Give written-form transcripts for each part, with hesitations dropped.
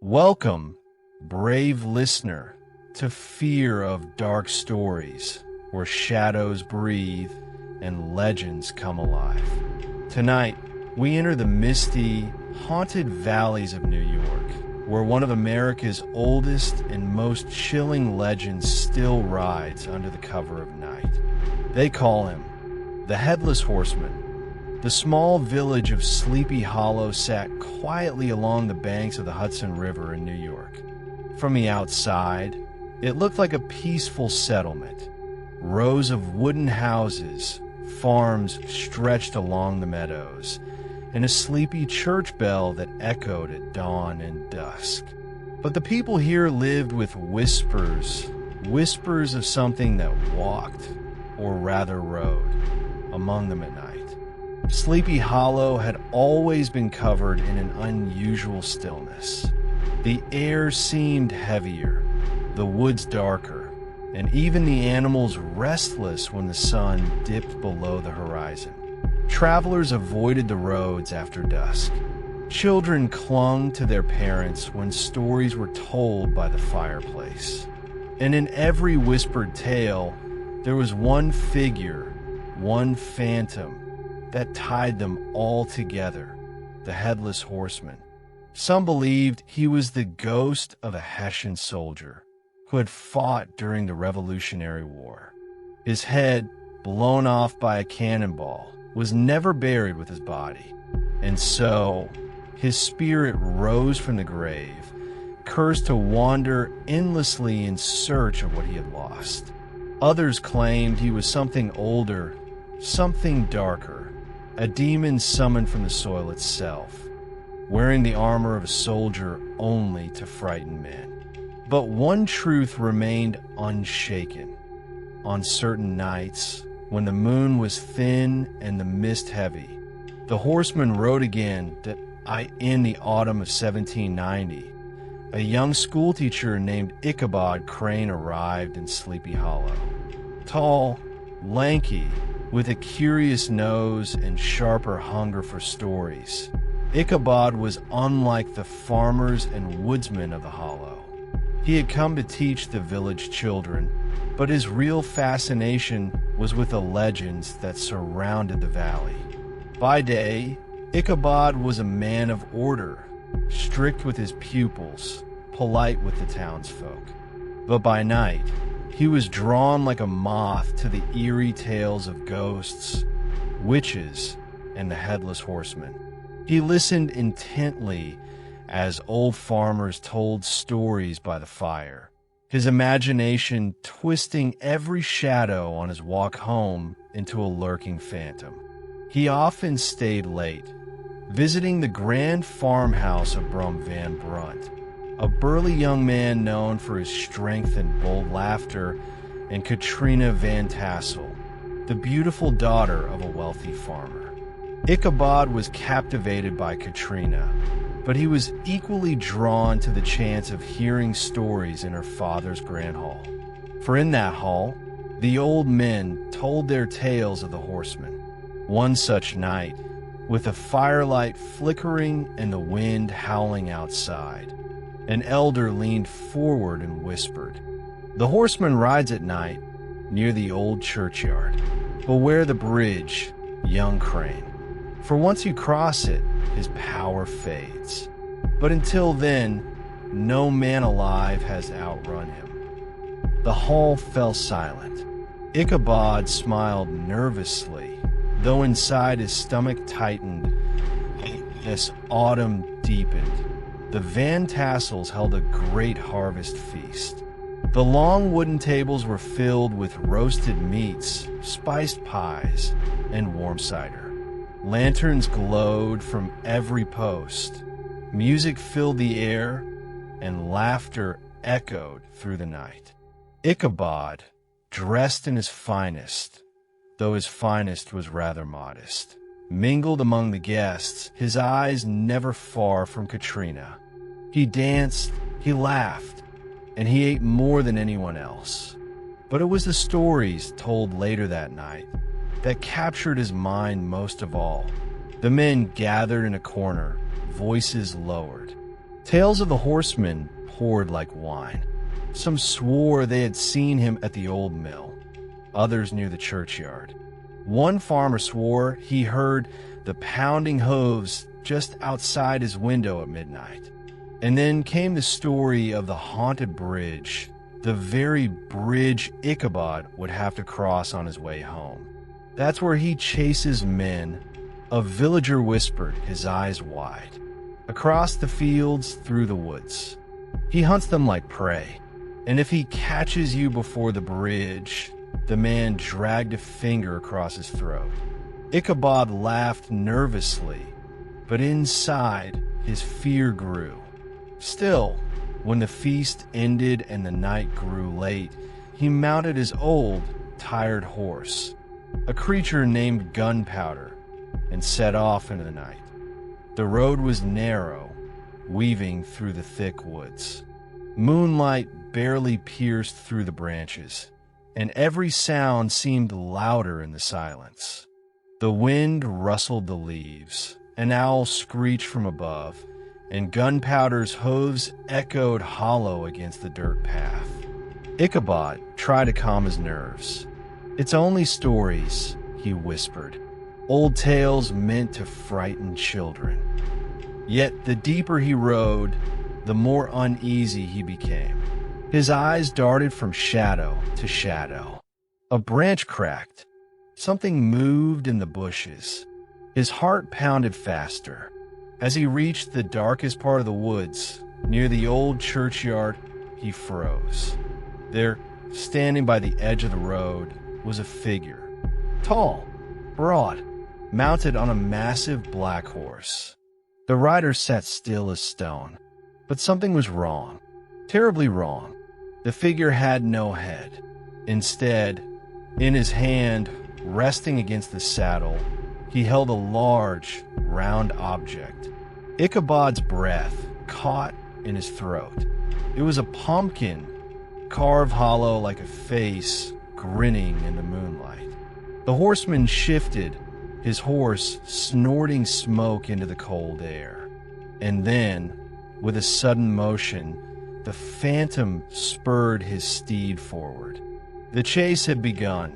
Welcome, brave listener, to Fear of Dark Stories, where shadows breathe and legends come alive. Tonight, we enter the misty, haunted valleys of New York, where one of America's oldest and most chilling legends still rides under the cover of night. They call him the Headless Horseman. The small village of Sleepy Hollow sat quietly along the banks of the Hudson River in New York. From the outside, it looked like a peaceful settlement. Rows of wooden houses, farms stretched along the meadows, and a sleepy church bell that echoed at dawn and dusk. But the people here lived with whispers of something that walked, or rather rode, among them at night. Sleepy Hollow had always been covered in an unusual stillness. The air seemed heavier, the woods darker, and even the animals restless when the sun dipped below the horizon. Travelers avoided the roads after dusk. Children clung to their parents when stories were told by the fireplace. And in every whispered tale, there was one figure, one phantom, that tied them all together, the Headless Horseman. Some believed he was the ghost of a Hessian soldier who had fought during the Revolutionary War. His head, blown off by a cannonball, was never buried with his body, and so his spirit rose from the grave, cursed to wander endlessly in search of what he had lost. Others claimed he was something older, something darker, a demon summoned from the soil itself, wearing the armor of a soldier only to frighten men. But one truth remained unshaken. On certain nights, when the moon was thin and the mist heavy, the horseman rode again in the autumn of 1790. A young schoolteacher named Ichabod Crane arrived in Sleepy Hollow. Tall, lanky, with a curious nose and sharper hunger for stories, Ichabod was unlike the farmers and woodsmen of the Hollow. He had come to teach the village children, but his real fascination was with the legends that surrounded the valley. By day, Ichabod was a man of order, strict with his pupils, polite with the townsfolk. But by night, he was drawn like a moth to the eerie tales of ghosts, witches, and the Headless Horseman. He listened intently as old farmers told stories by the fire, his imagination twisting every shadow on his walk home into a lurking phantom. He often stayed late, visiting the grand farmhouse of Brum Van Brunt, a burly young man known for his strength and bold laughter, and Katrina Van Tassel, the beautiful daughter of a wealthy farmer. Ichabod was captivated by Katrina, but he was equally drawn to the chance of hearing stories in her father's grand hall. For in that hall, the old men told their tales of the horseman. One such night, with the firelight flickering and the wind howling outside, an elder leaned forward and whispered, "The horseman rides at night near the old churchyard. Beware the bridge, young Crane. For once you cross it, his power fades. But until then, no man alive has outrun him." The hall fell silent. Ichabod smiled nervously, though inside his stomach tightened as autumn deepened. The Van Tassels held a great harvest feast. The long wooden tables were filled with roasted meats, spiced pies, and warm cider. Lanterns glowed from every post. Music filled the air, and laughter echoed through the night. Ichabod, dressed in his finest, though his finest was rather modest, mingled among the guests, his eyes never far from Katrina. He danced, he laughed, and he ate more than anyone else. But it was the stories told later that night that captured his mind most of all. The men gathered in a corner, voices lowered. Tales of the horseman poured like wine. Some swore they had seen him at the old mill, others near the churchyard. One farmer swore he heard the pounding hooves just outside his window at midnight. And then came the story of the haunted bridge, the very bridge Ichabod would have to cross on his way home. That's where he chases men, a villager whispered, his eyes wide, across the fields, through the woods. He hunts them like prey, and if he catches you before the bridge, the man dragged a finger across his throat. Ichabod laughed nervously, but inside his fear grew. Still, when the feast ended and the night grew late, he mounted his old, tired horse, a creature named Gunpowder, and set off into the night. The road was narrow, weaving through the thick woods. Moonlight barely pierced through the branches, and every sound seemed louder in the silence. The wind rustled the leaves, an owl screeched from above, and Gunpowder's hooves echoed hollow against the dirt path. Ichabod tried to calm his nerves. "It's only stories," he whispered, "old tales meant to frighten children." Yet the deeper he rode, the more uneasy he became. His eyes darted from shadow to shadow. A branch cracked. Something moved in the bushes. His heart pounded faster. As he reached the darkest part of the woods, near the old churchyard, he froze. There, standing by the edge of the road, was a figure. Tall, broad, mounted on a massive black horse. The rider sat still as stone. But something was wrong. Terribly wrong. The figure had no head. Instead, in his hand, resting against the saddle, he held a large, round object. Ichabod's breath caught in his throat. It was a pumpkin, carved hollow like a face, grinning in the moonlight. The horseman shifted, his horse snorting smoke into the cold air. And then, with a sudden motion, the phantom spurred his steed forward. The chase had begun.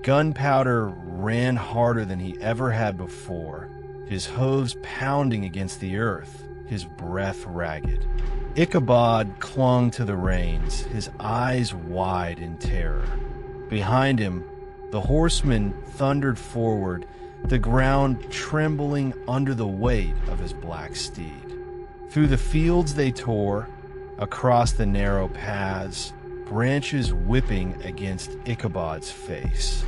Gunpowder ran harder than he ever had before, his hooves pounding against the earth, his breath ragged. Ichabod clung to the reins, his eyes wide in terror. Behind him, the horseman thundered forward, the ground trembling under the weight of his black steed. Through the fields they tore, across the narrow paths, branches whipping against Ichabod's face.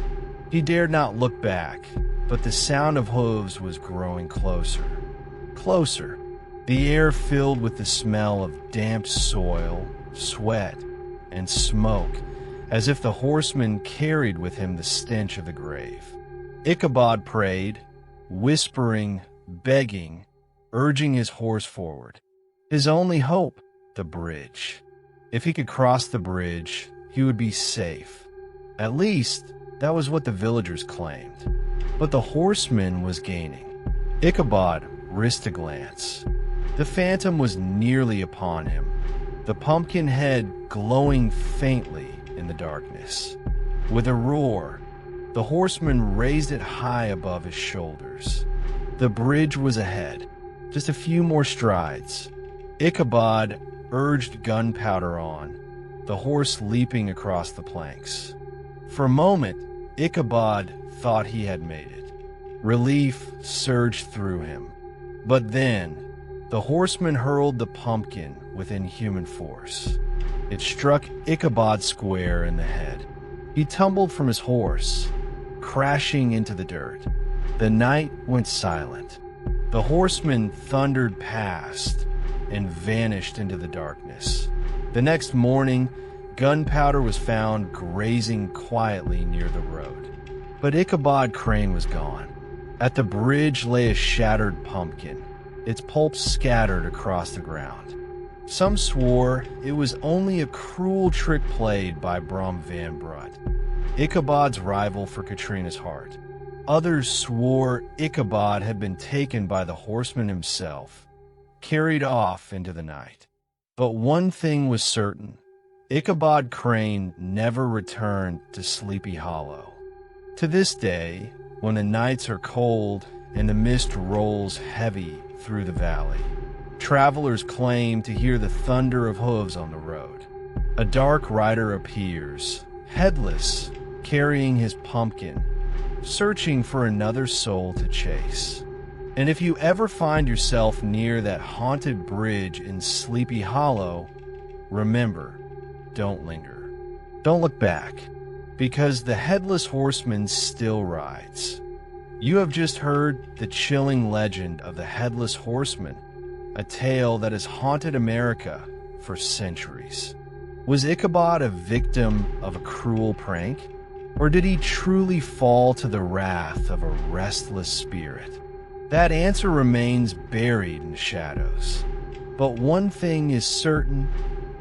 He dared not look back, but the sound of hooves was growing closer. Closer. The air filled with the smell of damp soil, sweat, and smoke, as if the horseman carried with him the stench of the grave. Ichabod prayed, whispering, begging, urging his horse forward. His only hope, the bridge. If he could cross the bridge, he would be safe. At least, that was what the villagers claimed. But the horseman was gaining. Ichabod risked a glance. The phantom was nearly upon him, the pumpkin head glowing faintly in the darkness. With a roar, the horseman raised it high above his shoulders. The bridge was ahead, just a few more strides. Ichabod urged Gunpowder on, the horse leaping across the planks. For a moment, Ichabod thought he had made it. Relief surged through him. But then, the horseman hurled the pumpkin with inhuman force. It struck Ichabod square in the head. He tumbled from his horse, crashing into the dirt. The night went silent. The horseman thundered past and vanished into the darkness. The next morning, Gunpowder was found grazing quietly near the road. But Ichabod Crane was gone. At the bridge lay a shattered pumpkin, its pulp scattered across the ground. Some swore it was only a cruel trick played by Brom Van Brutt, Ichabod's rival for Katrina's heart. Others swore Ichabod had been taken by the horseman himself, carried off into the night. But one thing was certain: Ichabod Crane never returned to Sleepy Hollow. To this day, when the nights are cold and the mist rolls heavy through the valley, travelers claim to hear the thunder of hooves on the road. A dark rider appears, headless, carrying his pumpkin, searching for another soul to chase. And if you ever find yourself near that haunted bridge in Sleepy Hollow, remember, don't linger. Don't look back, because the Headless Horseman still rides. You have just heard the chilling legend of the Headless Horseman, a tale that has haunted America for centuries. Was Ichabod a victim of a cruel prank? Or did he truly fall to the wrath of a restless spirit? That answer remains buried in the shadows. But one thing is certain: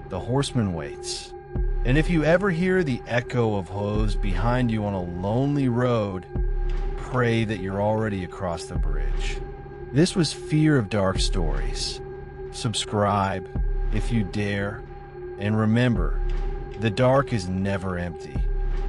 the horseman waits. And if you ever hear the echo of hooves behind you on a lonely road, pray that you're already across the bridge. This was Fear of Dark Stories. Subscribe if you dare, and remember, the dark is never empty.